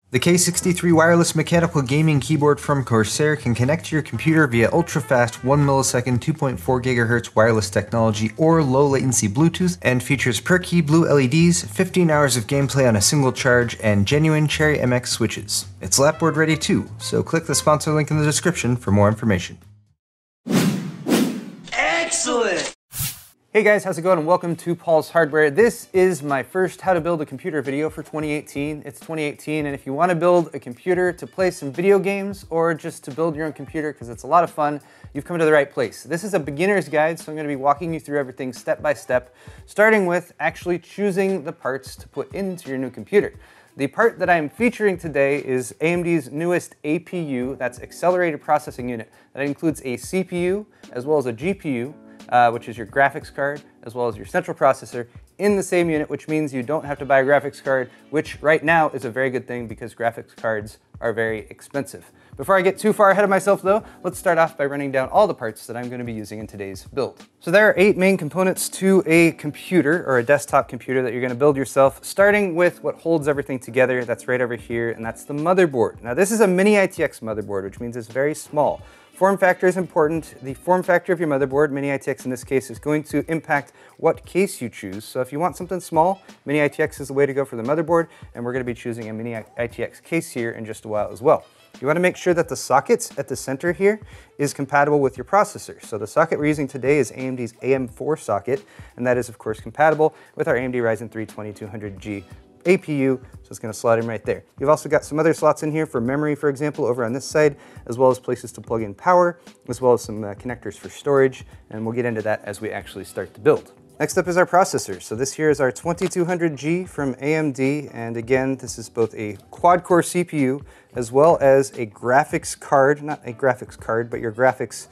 The K63 wireless mechanical gaming keyboard from Corsair can connect to your computer via ultra-fast 1 millisecond 2.4 GHz wireless technology or low latency Bluetooth, and features per key blue LEDs, 15 hours of gameplay on a single charge, and genuine Cherry MX switches. It's lapboard ready too, so click the sponsor link in the description for more information. Excellent! Hey guys, how's it going, and welcome to Paul's Hardware. This is my first how to build a computer video for 2018. It's 2018, and if you want to build a computer to play some video games or just to build your own computer because it's a lot of fun, you've come to the right place. This is a beginner's guide, so I'm going to be walking you through everything step by step, starting with actually choosing the parts to put into your new computer. The part that I'm featuring today is AMD's newest APU, that's Accelerated Processing Unit. That includes a CPU as well as a GPU, which is your graphics card, as well as your central processor in the same unit, which means you don't have to buy a graphics card, which right now is a very good thing because graphics cards are very expensive. Before I get too far ahead of myself though, let's start off by running down all the parts that I'm going to be using in today's build. So there are 8 main components to a computer or a desktop computer that you're going to build yourself, starting with what holds everything together. That's right over here, and that's the motherboard. Now this is a mini ITX motherboard, which means it's very small. Form factor is important. The form factor of your motherboard, mini ITX in this case, is going to impact what case you choose. So if you want something small, mini ITX is the way to go for the motherboard, and we're going to be choosing a mini ITX case here in just a while as well. You want to make sure that the sockets at the center here is compatible with your processor. So the socket we're using today is AMD's AM4 socket, and that is of course compatible with our AMD Ryzen 3 2200G APU, so it's going to slot in right there. You've also got some other slots in here for memory, for example, over on this side, as well as places to plug in power, as well as some connectors for storage, and we'll get into that as we actually start to build. Next up is our processor. So this here is our 2200G from AMD, and again, this is both a quad-core CPU as well as a graphics card, not a graphics card, but your graphics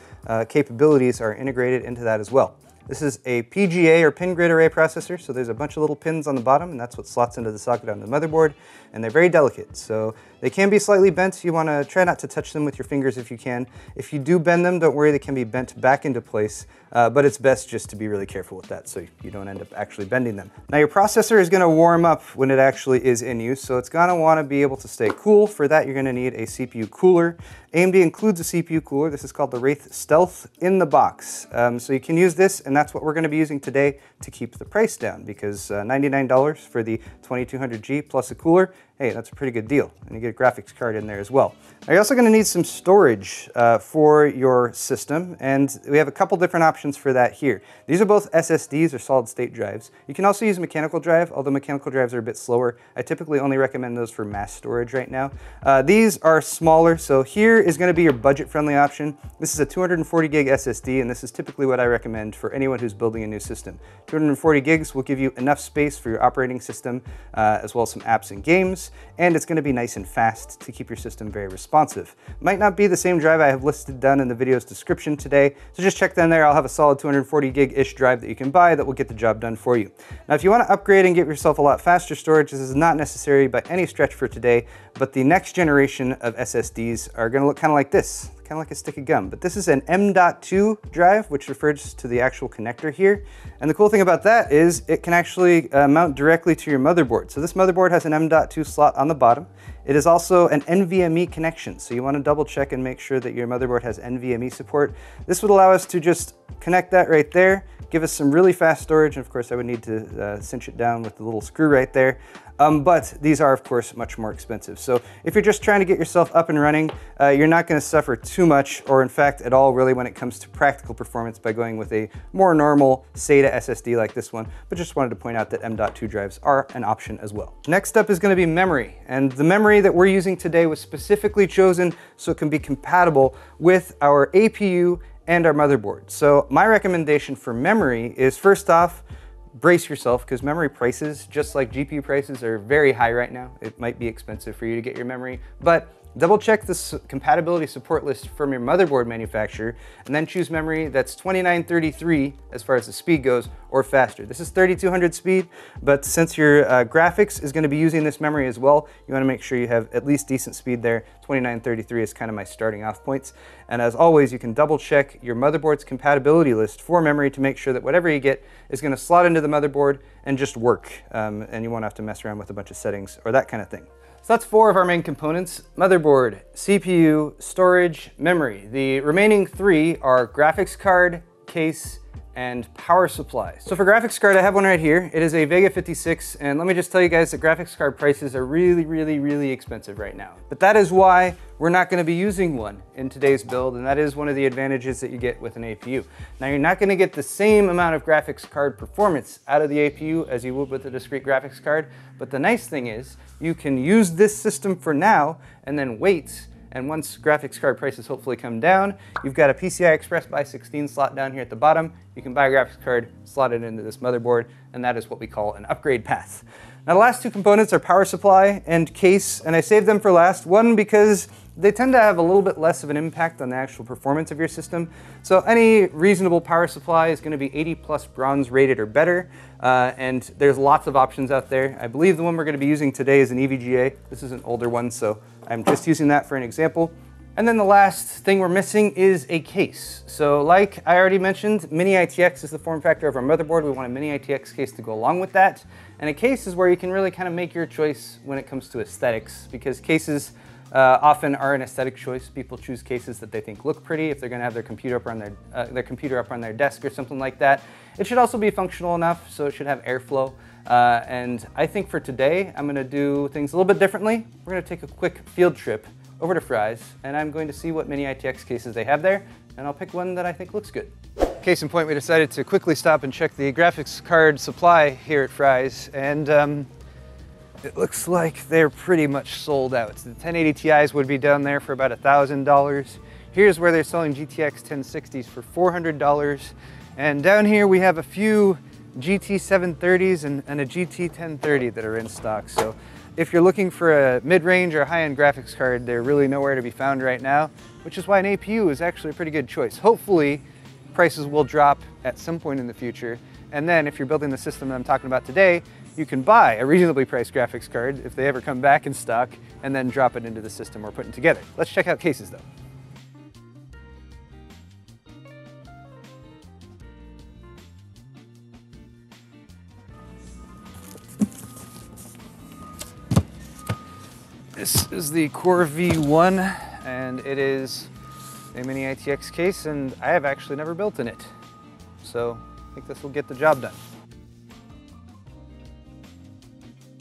capabilities are integrated into that as well. This is a PGA or pin grid array processor, so there's a bunch of little pins on the bottom, and that's what slots into the socket on the motherboard, and they're very delicate, so they can be slightly bent. You want to try not to touch them with your fingers if you can. If you do bend them, don't worry, they can be bent back into place, but it's best just to be really careful with that so you don't end up actually bending them. Now your processor is going to warm up when it actually is in use, so it's going to want to be able to stay cool. For that, you're going to need a CPU cooler. AMD includes a CPU cooler. This is called the Wraith Stealth in the box. So you can use this, and that's what we're going to be using today to keep the price down, because $99 for the 2200G plus a cooler, hey, that's a pretty good deal. And you get a graphics card in there as well. Now you're also going to need some storage for your system, and we have a couple different options for that here. These are both SSDs or solid state drives. You can also use a mechanical drive, although mechanical drives are a bit slower. I typically only recommend those for mass storage right now. These are smaller, so here is going to be your budget-friendly option. This is a 240 gig SSD, and this is typically what I recommend for anyone who's building a new system. 240 gigs will give you enough space for your operating system, as well as some apps and games, and it's going to be nice and fast to keep your system very responsive. Might not be the same drive I have listed down in the video's description today, so just check down there. I'll have a solid 240 gig-ish drive that you can buy that will get the job done for you. Now if you want to upgrade and get yourself a lot faster storage, this is not necessary by any stretch for today, but the next generation of SSDs are going to look kind of like this. Kind of like a stick of gum, but this is an M.2 drive, which refers to the actual connector here. And the cool thing about that is it can actually mount directly to your motherboard. So this motherboard has an M.2 slot on the bottom. It is also an NVMe connection, so you want to double check and make sure that your motherboard has NVMe support. This would allow us to just connect that right there, give us some really fast storage, and of course I would need to cinch it down with the little screw right there. But these are of course much more expensive. So if you're just trying to get yourself up and running, you're not going to suffer too much, or in fact at all really, when it comes to practical performance by going with a more normal SATA SSD like this one, but just wanted to point out that M.2 drives are an option as well. Next up is going to be memory, and the memory that we're using today was specifically chosen so it can be compatible with our APU and our motherboard. So my recommendation for memory is, first off, brace yourself, because memory prices, just like GPU prices, are very high right now. It might be expensive for you to get your memory, but double check this compatibility support list from your motherboard manufacturer, and then choose memory that's 2933 as far as the speed goes, or faster. This is 3200 speed, but since your graphics is going to be using this memory as well, you want to make sure you have at least decent speed there. 2933 is kind of my starting off points. And as always, you can double check your motherboard's compatibility list for memory to make sure that whatever you get is going to slot into the motherboard and just work, and you won't have to mess around with a bunch of settings or that kind of thing. So that's 4 of our main components: motherboard, CPU, storage, memory. The remaining 3 are graphics card, case, and power supply. So for graphics card, I have one right here. It is a Vega 56, and let me just tell you guys that graphics card prices are really expensive right now. But that is why we're not gonna be using one in today's build, and that is one of the advantages that you get with an APU. Now, you're not gonna get the same amount of graphics card performance out of the APU as you would with a discrete graphics card, but the nice thing is you can use this system for now and then wait. And once graphics card prices hopefully come down, you've got a PCI Express by 16 slot down here at the bottom. You can buy a graphics card, slot it into this motherboard, and that is what we call an upgrade path. Now, the last 2 components are power supply and case, and I saved them for last. One, because they tend to have a little bit less of an impact on the actual performance of your system. So any reasonable power supply is going to be 80+ bronze rated or better, and there's lots of options out there. I believe the one we're going to be using today is an EVGA. This is an older one, so I'm just using that for an example. And then the last thing we're missing is a case. So like I already mentioned, Mini ITX is the form factor of our motherboard. We want a Mini ITX case to go along with that. And a case is where you can really kind of make your choice when it comes to aesthetics, because cases often are an aesthetic choice. People choose cases that they think look pretty if they're going to have their computer up on their desk or something like that. It should also be functional enough, so it should have airflow. And I think for today, I'm going to do things a little bit differently. We're going to take a quick field trip over to Fry's, and I'm going to see what Mini ITX cases they have there, and I'll pick one that I think looks good. Case in point, we decided to quickly stop and check the graphics card supply here at Fry's, and it looks like they're pretty much sold out. The 1080 Ti's would be down there for about $1,000. Here's where they're selling GTX 1060s for $400. And down here we have a few GT 730s and a GT 1030 that are in stock. So if you're looking for a mid-range or high-end graphics card, they're really nowhere to be found right now, which is why an APU is actually a pretty good choice. Hopefully, prices will drop at some point in the future. And then if you're building the system that I'm talking about today, you can buy a reasonably priced graphics card if they ever come back in stock, and then drop it into the system we're putting together. Let's check out cases though. This is the Core V1, and it is a Mini ITX case, and I have actually never built in it. So I think this will get the job done.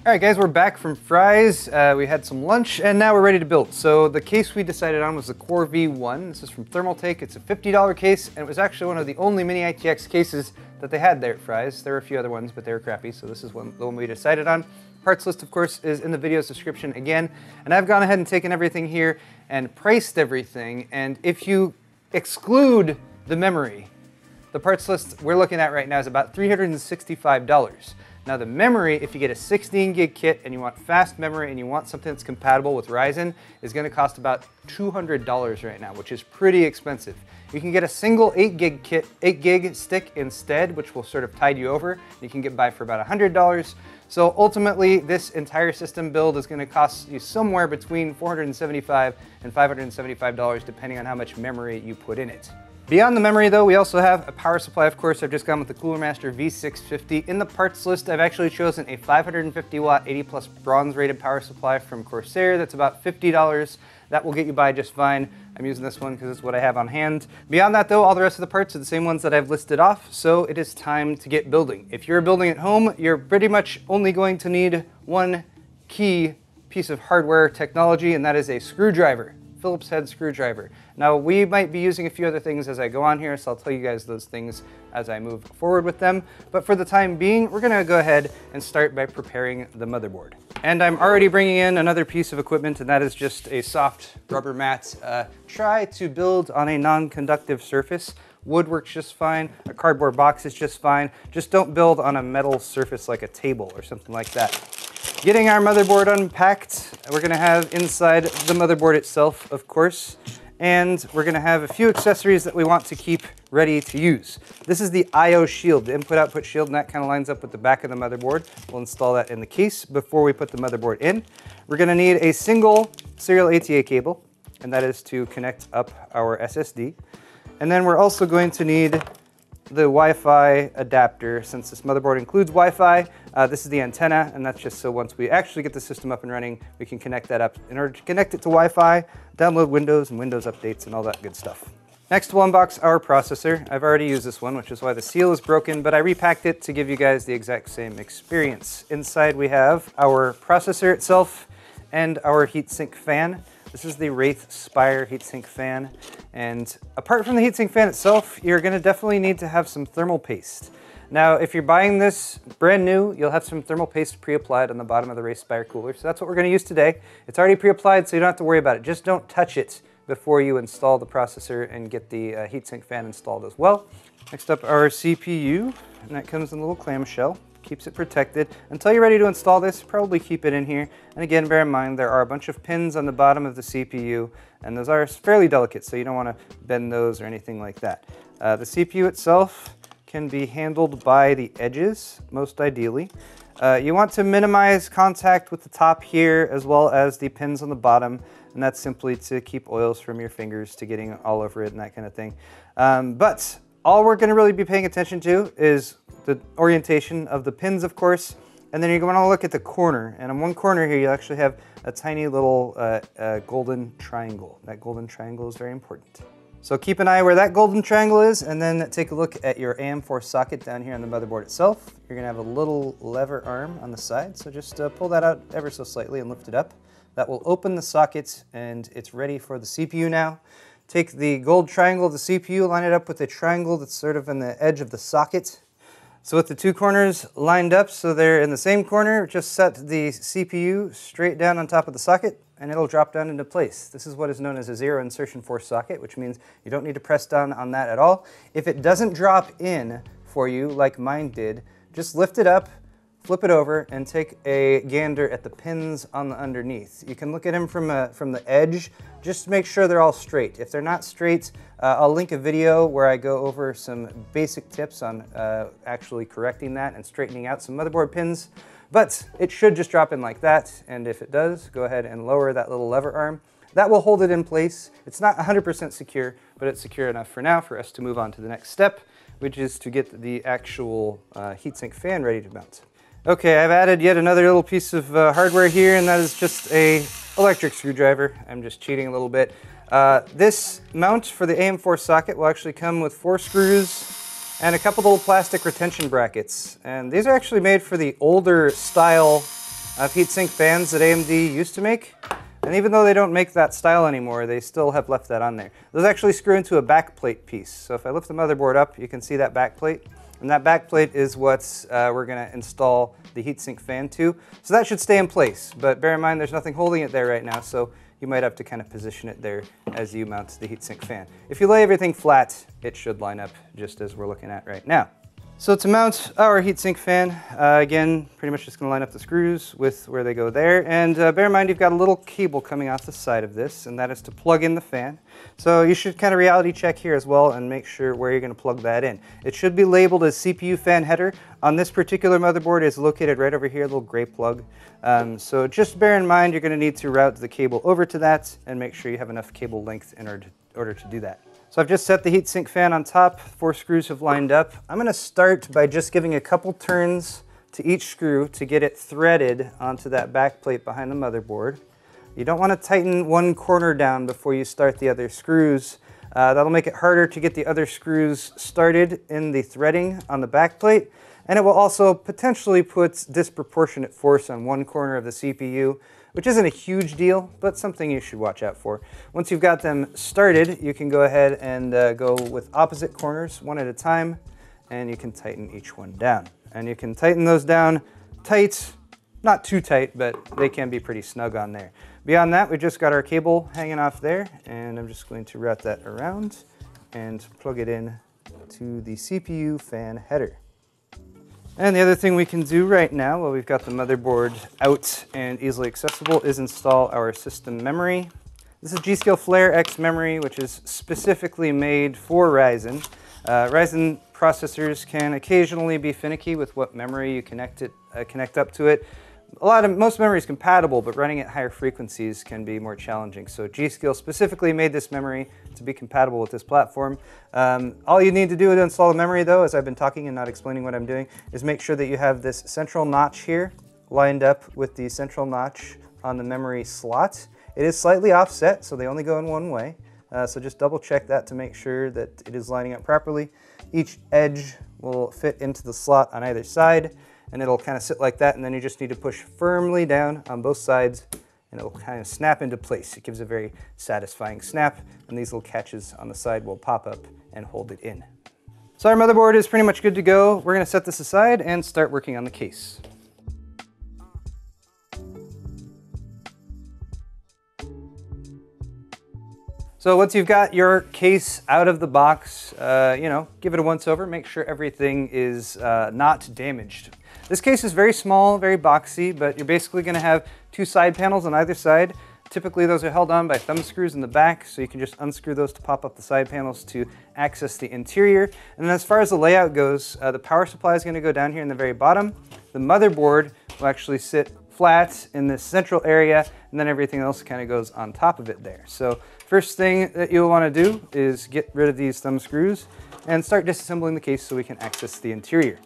All right, guys, we're back from Fry's. We had some lunch, and now we're ready to build. So the case we decided on was the Core V1. This is from Thermaltake. It's a $50 case, and it was actually one of the only Mini ITX cases that they had there at Fry's. There were a few other ones, but they were crappy, so this is the one we decided on. Parts list, of course, is in the video's description again, and I've gone ahead and taken everything here and priced everything, and if you exclude the memory, the parts list we're looking at right now is about $365. Now the memory, if you get a 16 gig kit and you want fast memory and you want something that's compatible with Ryzen, is going to cost about $200 right now, which is pretty expensive. You can get a single 8 gig stick instead, which will sort of tide you over. You can get by for about $100. So ultimately, this entire system build is going to cost you somewhere between $475 and $575, depending on how much memory you put in it. Beyond the memory though, we also have a power supply, of course. I've just gone with the Cooler Master V650. In the parts list, I've actually chosen a 550 watt 80+ bronze rated power supply from Corsair. That's about $50. That will get you by just fine. I'm using this one because it's what I have on hand. Beyond that though, all the rest of the parts are the same ones that I've listed off, so it is time to get building. If you're building at home, you're pretty much only going to need one key piece of hardware technology, and that is a screwdriver. Phillips head screwdriver. Now we might be using a few other things as I go on here, so I'll tell you guys those things as I move forward with them. But for the time being, we're gonna go ahead and start by preparing the motherboard. And I'm already bringing in another piece of equipment, and that is just a soft rubber mat. Try to build on a non-conductive surface. Wood works just fine, a cardboard box is just fine. Just don't build on a metal surface like a table or something like that. Getting our motherboard unpacked, we're gonna have inside the motherboard itself, of course, and we're gonna have a few accessories that we want to keep ready to use. This is the I/O shield, the input-output shield, and that kind of lines up with the back of the motherboard. We'll install that in the case before we put the motherboard in. We're gonna need a single serial ATA cable, and that is to connect up our SSD. And then we're also going to need the Wi-Fi adapter. Since this motherboard includes Wi-Fi, This is the antenna, and that's just so once we actually get the system up and running, we can connect that up in order to connect it to Wi-Fi, download Windows and Windows updates and all that good stuff. Next, we'll unbox our processor. I've already used this one, which is why the seal is broken, but I repacked it to give you guys the exact same experience. Inside we have our processor itself and our heatsink fan. This is the Wraith Spire heatsink fan. And apart from the heatsink fan itself, you're gonna definitely need to have some thermal paste. Now, if you're buying this brand new, you'll have some thermal paste pre-applied on the bottom of the Wraith Spire cooler. So that's what we're gonna use today. It's already pre-applied, so you don't have to worry about it. Just don't touch it before you install the processor and get the heatsink fan installed as well. Next up, our CPU, and that comes in a little clamshell. Keeps it protected. Until you're ready to install this, probably keep it in here. And again, bear in mind, there are a bunch of pins on the bottom of the CPU, and those are fairly delicate, so you don't want to bend those or anything like that. The CPU itself can be handled by the edges, most ideally. You want to minimize contact with the top here, as well as the pins on the bottom, and that's simply to keep oils from your fingers to getting all over it and that kind of thing. But all we're going to really be paying attention to is the orientation of the pins, of course, and then you're going to look at the corner. And on one corner here, you actually have a tiny little golden triangle. That golden triangle is very important. So keep an eye where that golden triangle is, and then take a look at your AM4 socket down here on the motherboard itself. You're going to have a little lever arm on the side, so just pull that out ever so slightly and lift it up. That will open the socket, and it's ready for the CPU now. Take the gold triangle of the CPU, line it up with the triangle that's sort of in the edge of the socket. So with the two corners lined up so they're in the same corner, just set the CPU straight down on top of the socket and it'll drop down into place. This is what is known as a zero insertion force socket, which means you don't need to press down on that at all. If it doesn't drop in for you like mine did, just lift it up, flip it over, and take a gander at the pins on the underneath. You can look at them from the edge. Just make sure they're all straight. If they're not straight, I'll link a video where I go over some basic tips on actually correcting that and straightening out some motherboard pins. But it should just drop in like that, and if it does, go ahead and lower that little lever arm. That will hold it in place. It's not 100% secure, but it's secure enough for now for us to move on to the next step, which is to get the actual heatsink fan ready to mount. Okay, I've added yet another little piece of hardware here, and that is just a electric screwdriver. I'm just cheating a little bit. This mount for the AM4 socket will actually come with 4 screws and a couple little plastic retention brackets. And these are actually made for the older style of heatsink fans that AMD used to make. And even though they don't make that style anymore, they still have left that on there. Those actually screw into a backplate piece. So if I lift the motherboard up, you can see that backplate. And that backplate is what we're going to install the heatsink fan to. So that should stay in place, but bear in mind there's nothing holding it there right now, so you might have to kind of position it there as you mount the heatsink fan. If you lay everything flat, it should line up just as we're looking at right now. So to mount our heatsink fan, again, pretty much just going to line up the screws with where they go there. And bear in mind you've got a little cable coming off the side of this, and that is to plug in the fan. So you should kind of reality check here as well and make sure where you're going to plug that in. It should be labeled as CPU fan header. On this particular motherboard, it's located right over here, a little gray plug. So just bear in mind you're going to need to route the cable over to that and make sure you have enough cable length in order to do that. So I've just set the heatsink fan on top, 4 screws have lined up. I'm going to start by just giving a couple turns to each screw to get it threaded onto that back plate behind the motherboard. You don't want to tighten one corner down before you start the other screws. That'll make it harder to get the other screws started in the threading on the back plate, and it will also potentially put disproportionate force on one corner of the CPU, which isn't a huge deal, but something you should watch out for. Once you've got them started, you can go ahead and go with opposite corners one at a time, and you can tighten each one down. And you can tighten those down tight, not too tight, but they can be pretty snug on there. Beyond that, we just got our cable hanging off there, and I'm just going to route that around and plug it in to the CPU fan header. And the other thing we can do right now, while we've got the motherboard out and easily accessible, is install our system memory. This is G.Skill Flare X memory, which is specifically made for Ryzen. Ryzen processors can occasionally be finicky with what memory you connect up to it. Most memory is compatible, but running at higher frequencies can be more challenging. So G.Skill specifically made this memory to be compatible with this platform. All you need to do to install the memory though, as I've been talking and not explaining what I'm doing, is make sure that you have this central notch here lined up with the central notch on the memory slot. It is slightly offset, so they only go in one way. So just double check that to make sure that it is lining up properly. Each edge will fit into the slot on either side, and it'll kind of sit like that, and then you just need to push firmly down on both sides, and it'll kind of snap into place. It gives a very satisfying snap, and these little catches on the side will pop up and hold it in. So our motherboard is pretty much good to go. We're going to set this aside and start working on the case. So once you've got your case out of the box, give it a once over, make sure everything is not damaged. This case is very small, very boxy, but you're basically going to have two side panels on either side. Typically those are held on by thumb screws in the back, so you can just unscrew those to pop up the side panels to access the interior. And then as far as the layout goes, the power supply is going to go down here in the very bottom. The motherboard will actually sit flat in this central area, and then everything else kind of goes on top of it there. So first thing that you'll want to do is get rid of these thumb screws and start disassembling the case so we can access the interior.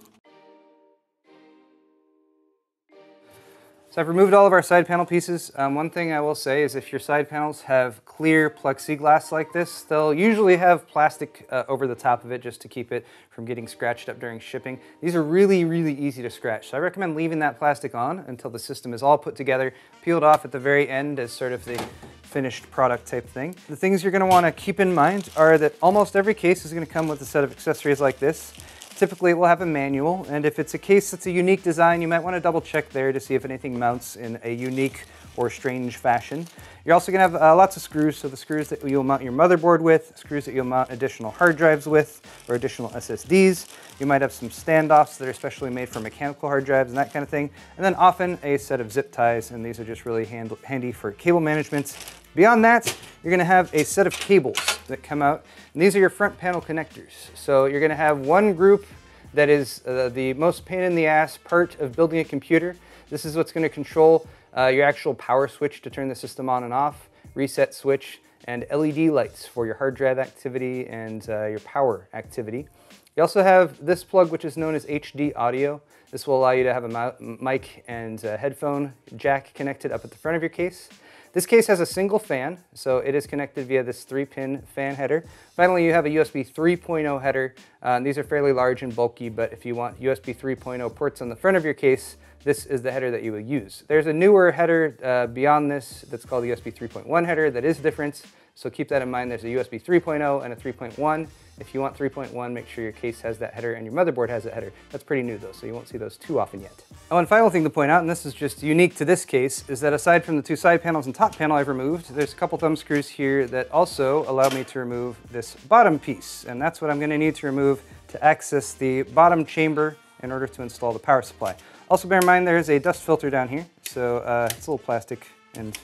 So I've removed all of our side panel pieces. One thing I will say is if your side panels have clear plexiglass like this, they'll usually have plastic over the top of it just to keep it from getting scratched up during shipping. These are really, really easy to scratch. So I recommend leaving that plastic on until the system is all put together, peeled off at the very end as sort of the finished product type thing. The things you're going to want to keep in mind are that almost every case is going to come with a set of accessories like this. Typically it will have a manual, and if it's a case that's a unique design, you might want to double check there to see if anything mounts in a unique or strange fashion. You're also going to have lots of screws, so the screws that you'll mount your motherboard with, screws that you'll mount additional hard drives with, or additional SSDs. You might have some standoffs that are specially made for mechanical hard drives and that kind of thing. And then often a set of zip ties, and these are just really handy for cable management. Beyond that, you're going to have a set of cables that come out, and these are your front panel connectors. So you're going to have one group that is the most pain in the ass part of building a computer. This is what's going to control your actual power switch to turn the system on and off, reset switch, and LED lights for your hard drive activity and your power activity. You also have this plug, which is known as HD audio. This will allow you to have a mic and a headphone jack connected up at the front of your case. This case has a single fan, so it is connected via this 3-pin fan header. Finally, you have a USB 3.0 header. These are fairly large and bulky, but if you want USB 3.0 ports on the front of your case, this is the header that you will use. There's a newer header beyond this that's called the USB 3.1 header that is different, so keep that in mind. There's a USB 3.0 and a 3.1. If you want 3.1, make sure your case has that header and your motherboard has that header. That's pretty new though, so you won't see those too often yet. Oh, and final thing to point out, and this is just unique to this case, is that aside from the two side panels and top panel I've removed, there's a couple thumb screws here that also allow me to remove this bottom piece. And that's what I'm going to need to remove to access the bottom chamber in order to install the power supply. Also bear in mind there's a dust filter down here, so it's a little plastic and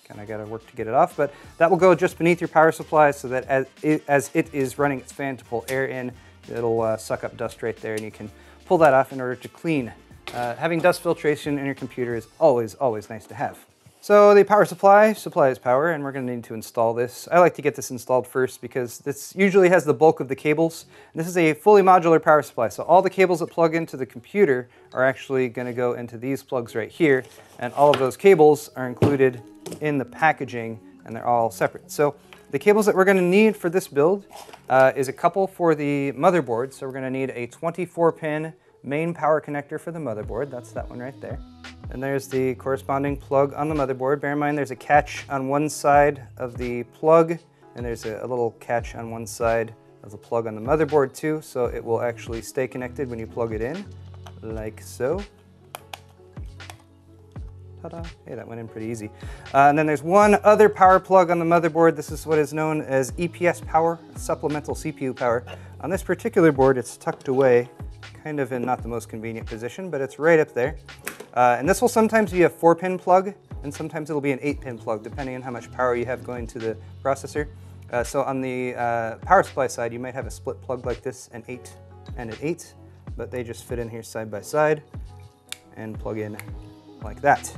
kind of got to work to get it off, but that will go just beneath your power supply so that as it is running its fan to pull air in, it'll suck up dust right there, and you can pull that off in order to clean. Having dust filtration in your computer is always, always nice to have. So the power supply supplies power, and we're going to need to install this. I like to get this installed first because this usually has the bulk of the cables. And this is a fully modular power supply, so all the cables that plug into the computer are actually going to go into these plugs right here, and all of those cables are included in the packaging, and they're all separate. So the cables that we're going to need for this build is a couple for the motherboard. So we're going to need a 24-pin main power connector for the motherboard. That's that one right there. And there's the corresponding plug on the motherboard. Bear in mind there's a catch on one side of the plug, and there's a little catch on one side of the plug on the motherboard too, so it will actually stay connected when you plug it in, like so. Ta-da. Hey, that went in pretty easy. And then there's one other power plug on the motherboard. This is what is known as EPS power, supplemental CPU power. On this particular board, it's tucked away, kind of in not the most convenient position, but it's right up there. And this will sometimes be a 4-pin plug, and sometimes it'll be an 8-pin plug, depending on how much power you have going to the processor. So on the power supply side, you might have a split plug like this, an 8 and an 8, but they just fit in here side by side and plug in like that.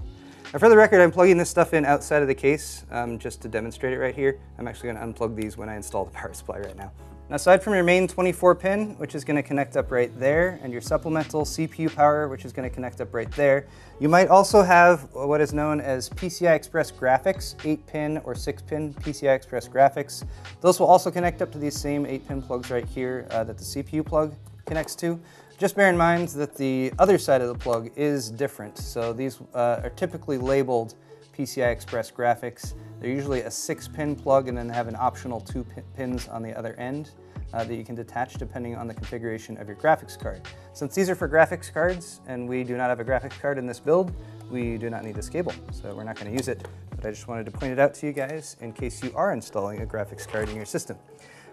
Now for the record, I'm plugging this stuff in outside of the case just to demonstrate it right here. I'm actually going to unplug these when I install the power supply right now. Now aside from your main 24 pin, which is going to connect up right there, and your supplemental CPU power, which is going to connect up right there, you might also have what is known as PCI Express graphics, 8-pin or 6-pin PCI Express graphics. Those will also connect up to these same 8-pin plugs right here that the CPU plug connects to. Just bear in mind that the other side of the plug is different. So these are typically labeled PCI Express graphics. They're usually a 6-pin plug and then have an optional 2 pins on the other end that you can detach depending on the configuration of your graphics card. Since these are for graphics cards and we do not have a graphics card in this build, we do not need this cable, so we're not going to use it. But I just wanted to point it out to you guys in case you are installing a graphics card in your system.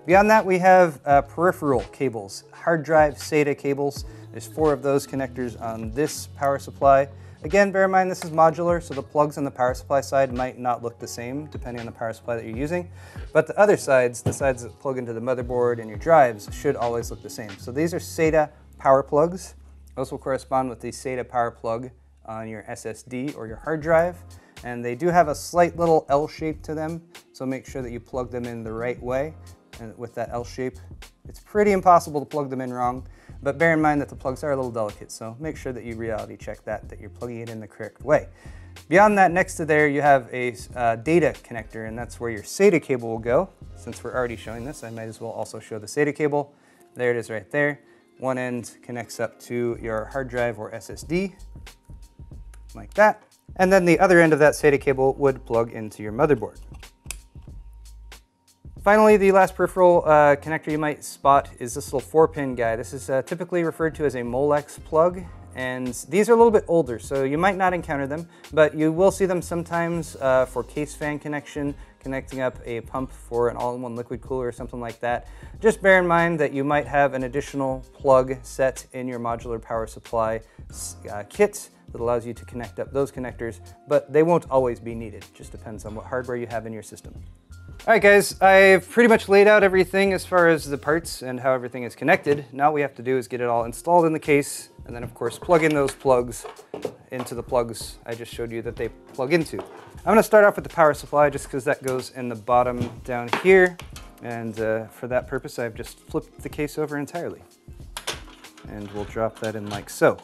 Beyond that, we have peripheral cables, hard drive SATA cables. There's 4 of those connectors on this power supply. Again, bear in mind this is modular, so the plugs on the power supply side might not look the same depending on the power supply that you're using. But the other sides, the sides that plug into the motherboard and your drives, should always look the same. So these are SATA power plugs. Those will correspond with the SATA power plug on your SSD or your hard drive. And they do have a slight little L shape to them, so make sure that you plug them in the right way. And with that L shape, it's pretty impossible to plug them in wrong. But bear in mind that the plugs are a little delicate, so make sure that you reality check that you're plugging it in the correct way. Beyond that, next to there, you have a data connector, and that's where your SATA cable will go. Since we're already showing this, I might as well also show the SATA cable. There it is right there. One end connects up to your hard drive or SSD, like that. And then the other end of that SATA cable would plug into your motherboard. Finally, the last peripheral connector you might spot is this little 4-pin guy. This is typically referred to as a Molex plug, and these are a little bit older, so you might not encounter them, but you will see them sometimes for case fan connection, connecting up a pump for an all-in-one liquid cooler or something like that. Just bear in mind that you might have an additional plug set in your modular power supply kit that allows you to connect up those connectors, but they won't always be needed. It just depends on what hardware you have in your system. All right guys, I've pretty much laid out everything as far as the parts and how everything is connected. Now what we have to do is get it all installed in the case, and then of course plug in those plugs into the plugs I just showed you that they plug into. I'm going to start off with the power supply just because that goes in the bottom down here, and for that purpose I've just flipped the case over entirely. And we'll drop that in like so.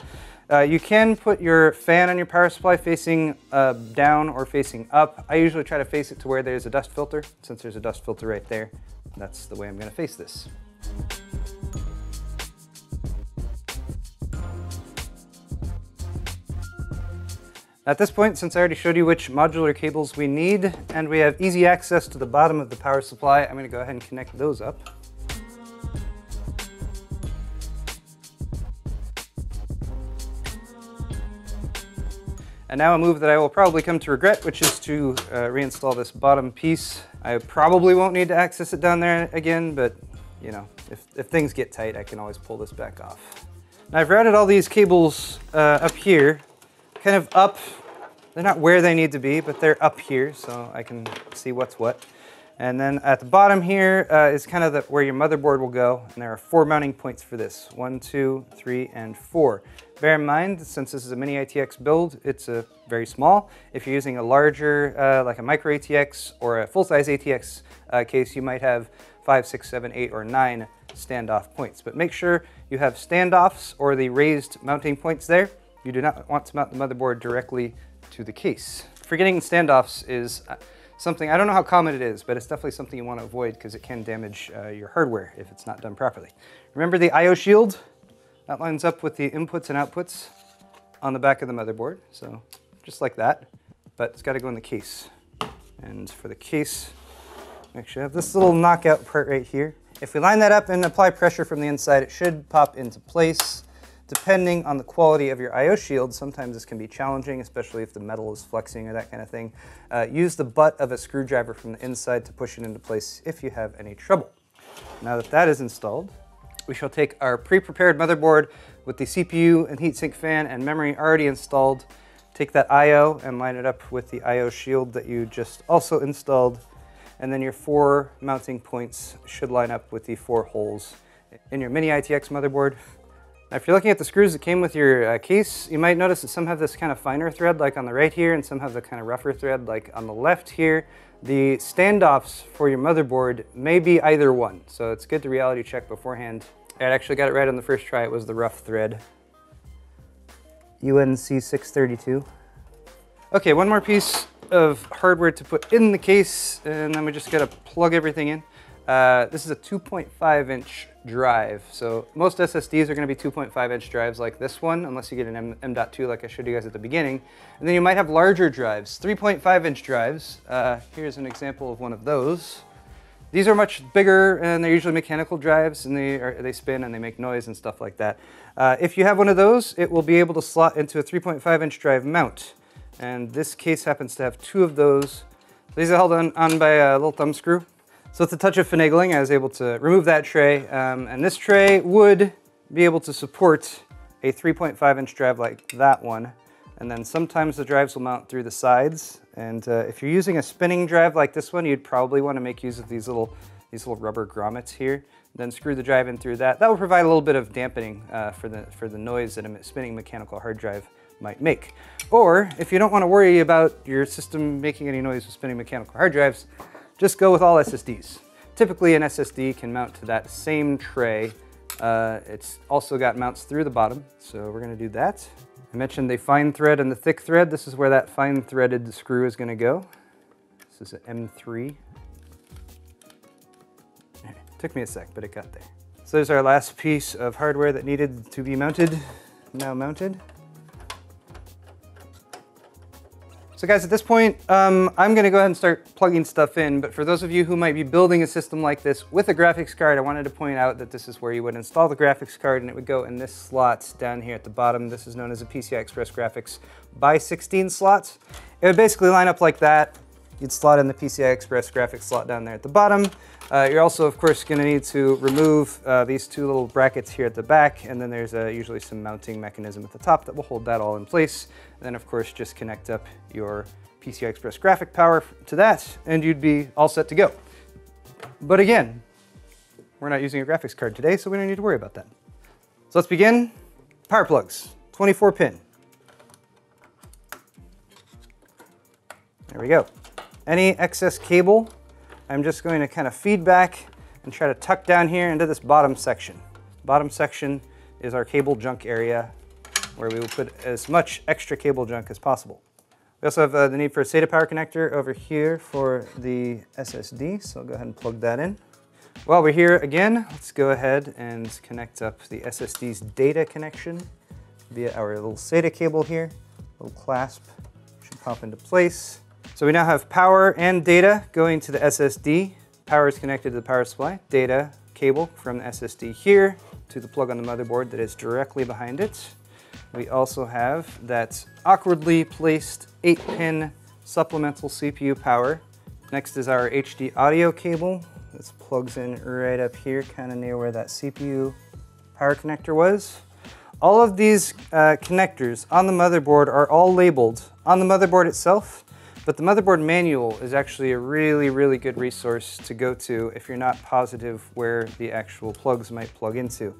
You can put your fan on your power supply facing down or facing up. I usually try to face it to where there's a dust filter. Since there's a dust filter right there, that's the way I'm going to face this. At this point, since I already showed you which modular cables we need, and we have easy access to the bottom of the power supply, I'm going to go ahead and connect those up. And now a move that I will probably come to regret, which is to reinstall this bottom piece. I probably won't need to access it down there again, but you know, if things get tight, I can always pull this back off. Now I've routed all these cables up here, kind of up. They're not where they need to be, but they're up here, so I can see what's what. And then at the bottom here is kind of where your motherboard will go, and there are 4 mounting points for this. 1, 2, 3, and 4. Bear in mind, since this is a mini ITX build, it's very small. If you're using a larger, like a micro ATX or a full-size ATX case, you might have 5, 6, 7, 8, or 9 standoff points. But make sure you have standoffs or the raised mounting points there. You do not want to mount the motherboard directly to the case. Forgetting standoffs is something, I don't know how common it is, but it's definitely something you want to avoid because it can damage your hardware if it's not done properly. Remember the IO shield? That lines up with the inputs and outputs on the back of the motherboard, so just like that, but it's got to go in the case. And for the case, make sure you have this little knockout part right here. If we line that up and apply pressure from the inside, it should pop into place. Depending on the quality of your IO shield, sometimes this can be challenging, especially if the metal is flexing or that kind of thing. Use the butt of a screwdriver from the inside to push it into place if you have any trouble. Now that that is installed, we shall take our pre-prepared motherboard with the CPU and heatsink fan and memory already installed, take that IO and line it up with the IO shield that you just also installed, and then your 4 mounting points should line up with the 4 holes in your mini ITX motherboard. Now, if you're looking at the screws that came with your case, you might notice that some have this kind of finer thread like on the right here, and some have the kind of rougher thread like on the left here. The standoffs for your motherboard may be either one, so it's good to reality check beforehand. I actually got it right on the first try. It was the rough thread. UNC 632. Okay, one more piece of hardware to put in the case, and then we just gotta plug everything in. This is a 2.5-inch drive, so most SSDs are going to be 2.5-inch drives like this one, unless you get an M.2 like I showed you guys at the beginning. And then you might have larger drives, 3.5-inch drives. Here's an example of one of those. These are much bigger, and they're usually mechanical drives, and they spin and they make noise and stuff like that. If you have one of those, it will be able to slot into a 3.5-inch drive mount. And this case happens to have two of those. These are held on by a little thumb screw. So with a touch of finagling, I was able to remove that tray, and this tray would be able to support a 3.5-inch drive like that one. And then sometimes the drives will mount through the sides. And if you're using a spinning drive like this one, you'd probably want to make use of these little rubber grommets here. Then screw the drive in through that. That will provide a little bit of dampening for the noise that a spinning mechanical hard drive might make. Or if you don't want to worry about your system making any noise with spinning mechanical hard drives, just go with all SSDs. Typically an SSD can mount to that same tray. It's also got mounts through the bottom, so we're gonna do that. I mentioned the fine thread and the thick thread. This is where that fine threaded screw is gonna go. This is an M3. Took me a sec, but it got there. So there's our last piece of hardware that needed to be mounted, now mounted. So guys, at this point, I'm gonna go ahead and start plugging stuff in, but for those of you who might be building a system like this with a graphics card, I wanted to point out that this is where you would install the graphics card, and it would go in this slot down here at the bottom. This is known as a PCI Express Graphics by 16 slots. It would basically line up like that. You'd slot in the PCI Express graphics slot down there at the bottom. You're also, of course, going to need to remove these two little brackets here at the back, and then there's usually some mounting mechanism at the top that will hold that all in place. And then, of course, just connect up your PCI Express graphic power to that, and you'd be all set to go. But again, we're not using a graphics card today, so we don't need to worry about that. So let's begin. Power plugs, 24 pin. There we go. Any excess cable, I'm just going to kind of feed back and try to tuck down here into this bottom section. Bottom section is our cable junk area where we will put as much extra cable junk as possible. We also have the need for a SATA power connector over here for the SSD, so I'll go ahead and plug that in. While we're here again, let's go ahead and connect up the SSD's data connection via our little SATA cable here. Little clasp should pop into place. So we now have power and data going to the SSD. Power is connected to the power supply. Data cable from the SSD here to the plug on the motherboard that is directly behind it. We also have that awkwardly placed 8-pin supplemental CPU power. Next is our HD audio cable. This plugs in right up here, kind of near where that CPU power connector was. All of these connectors on the motherboard are all labeled on the motherboard itself. But the motherboard manual is actually a really, really good resource to go to if you're not positive where the actual plugs might plug into.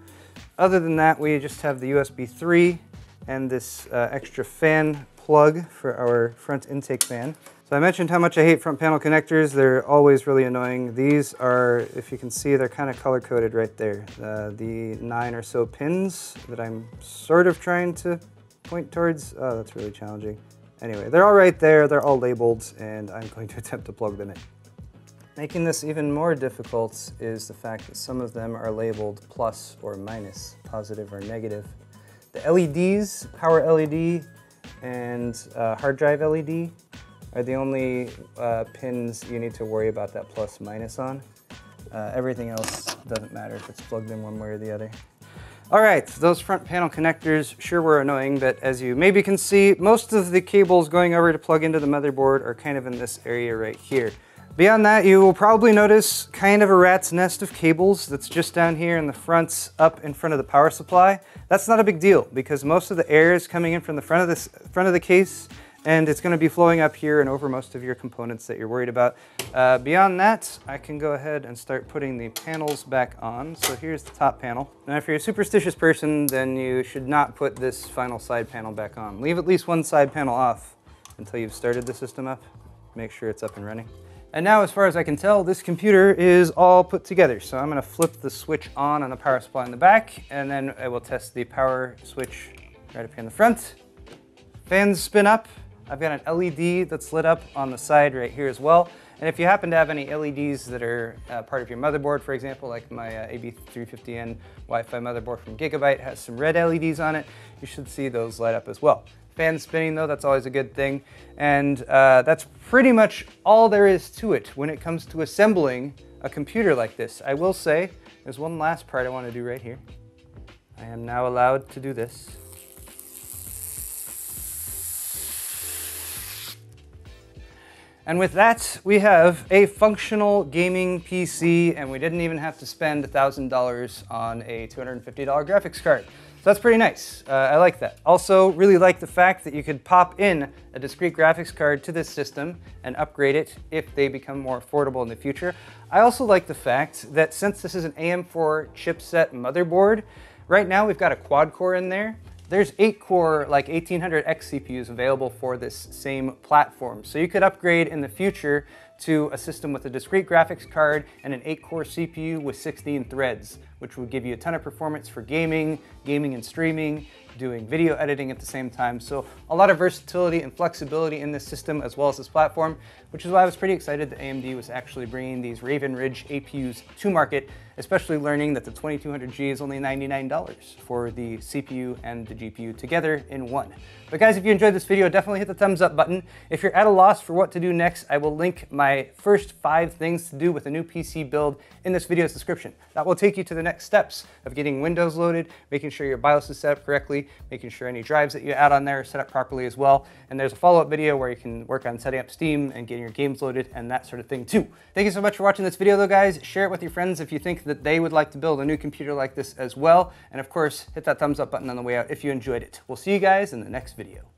Other than that, we just have the USB 3 and this extra fan plug for our front intake fan. So I mentioned how much I hate front panel connectors. They're always really annoying. These are, if you can see, they're kind of color-coded right there. The 9 or so pins that I'm sort of trying to point towards. Oh, that's really challenging. Anyway, they're all right there, they're all labeled, and I'm going to attempt to plug them in. Making this even more difficult is the fact that some of them are labeled plus or minus, positive or negative. The LEDs, power LED and hard drive LED, are the only pins you need to worry about that plus minus on. Everything else doesn't matter if it's plugged in one way or the other. All right, those front panel connectors sure were annoying, but as you maybe can see, most of the cables going over to plug into the motherboard are kind of in this area right here. Beyond that, you will probably notice kind of a rat's nest of cables that's just down here in the front, up in front of the power supply. That's not a big deal because most of the air is coming in from the front of the case, and it's going to be flowing up here and over most of your components that you're worried about. Beyond that, I can go ahead and start putting the panels back on. So here's the top panel. Now if you're a superstitious person, then you should not put this final side panel back on. Leave at least one side panel off until you've started the system up. Make sure it's up and running. And now, as far as I can tell, this computer is all put together. So I'm going to flip the switch on the power supply in the back, and then I will test the power switch right up here in the front. Fans spin up. I've got an LED that's lit up on the side right here as well. And if you happen to have any LEDs that are part of your motherboard, for example, like my AB350N Wi-Fi motherboard from Gigabyte has some red LEDs on it, you should see those light up as well. Fan spinning though, that's always a good thing. And that's pretty much all there is to it when it comes to assembling a computer like this. I will say, there's one last part I want to do right here. I am now allowed to do this. And with that, we have a functional gaming PC, and we didn't even have to spend $1,000 on a $250 graphics card. So that's pretty nice. I like that. Also, really like the fact that you could pop in a discrete graphics card to this system and upgrade it if they become more affordable in the future. I also like the fact that since this is an AM4 chipset motherboard, right now we've got a quad core in there. There's 8-core, like 1800X CPUs available for this same platform. So you could upgrade in the future to a system with a discrete graphics card and an 8-core CPU with 16 threads, which would give you a ton of performance for gaming and streaming, doing video editing at the same time. So a lot of versatility and flexibility in this system as well as this platform, which is why I was pretty excited that AMD was actually bringing these Raven Ridge APUs to market, especially learning that the 2200G is only $99 for the CPU and the GPU together in one. But guys, if you enjoyed this video, definitely hit the thumbs up button. If you're at a loss for what to do next, I will link my first 5 things to do with a new PC build in this video's description. That will take you to the next steps of getting Windows loaded, making sure your BIOS is set up correctly, making sure any drives that you add on there are set up properly as well. And there's a follow-up video where you can work on setting up Steam and getting your games loaded and that sort of thing too. Thank you so much for watching this video though, guys. Share it with your friends if you think that they would like to build a new computer like this as well. And of course, hit that thumbs up button on the way out if you enjoyed it. We'll see you guys in the next video.